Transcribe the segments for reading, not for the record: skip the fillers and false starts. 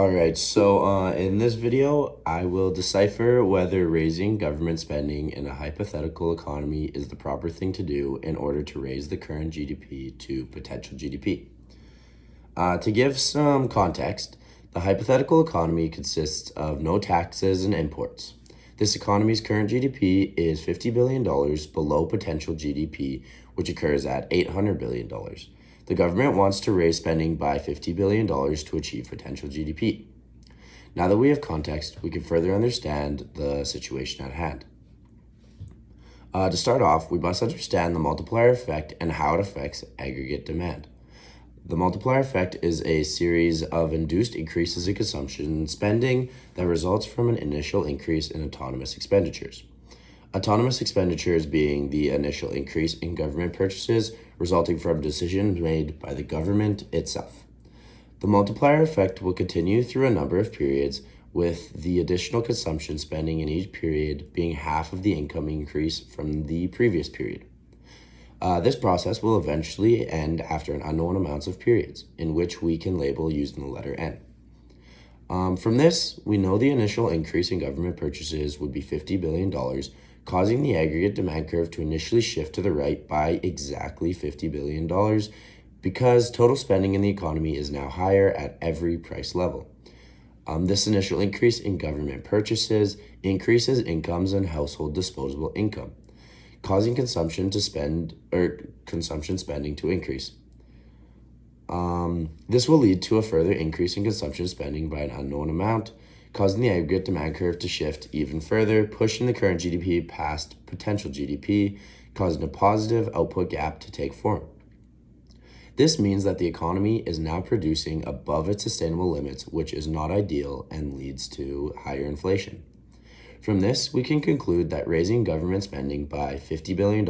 Alright, so in this video, I will decipher whether raising government spending in a hypothetical economy is the proper thing to do in order to raise the current GDP to potential GDP. To give some context, the hypothetical economy consists of no taxes and imports. This economy's current GDP is $50 billion below potential GDP, which occurs at $800 billion. The government wants to raise spending by $50 billion to achieve potential GDP. Now that we have context, we can further understand the situation at hand. To start off, we must understand the multiplier effect and how it affects aggregate demand. The multiplier effect is a series of induced increases in consumption and spending that results from an initial increase in autonomous expenditures. Autonomous expenditures being the initial increase in government purchases resulting from decisions made by the government itself. The multiplier effect will continue through a number of periods, with the additional consumption spending in each period being half of the income increase from the previous period. This process will eventually end after an unknown amounts of periods, in which we can label using the letter N. From this, we know the initial increase in government purchases would be $50 billion, causing the aggregate demand curve to initially shift to the right by exactly $50 billion because total spending in the economy is now higher at every price level. This initial increase in government purchases increases incomes and household disposable income, causing consumption spending to increase. This will lead to a further increase in consumption spending by an unknown amount, causing the aggregate demand curve to shift even further, pushing the current GDP past potential GDP, causing a positive output gap to take form. This means that the economy is now producing above its sustainable limits, which is not ideal and leads to higher inflation. From this, we can conclude that raising government spending by $50 billion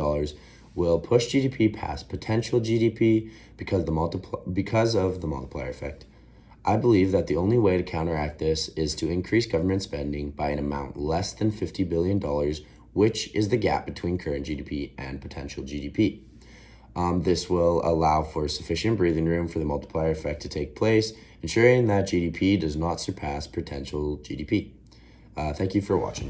will push GDP past potential GDP because of the multiplier effect. I believe that the only way to counteract this is to increase government spending by an amount less than $50 billion, which is the gap between current GDP and potential GDP. This will allow for sufficient breathing room for the multiplier effect to take place, ensuring that GDP does not surpass potential GDP. Thank you for watching.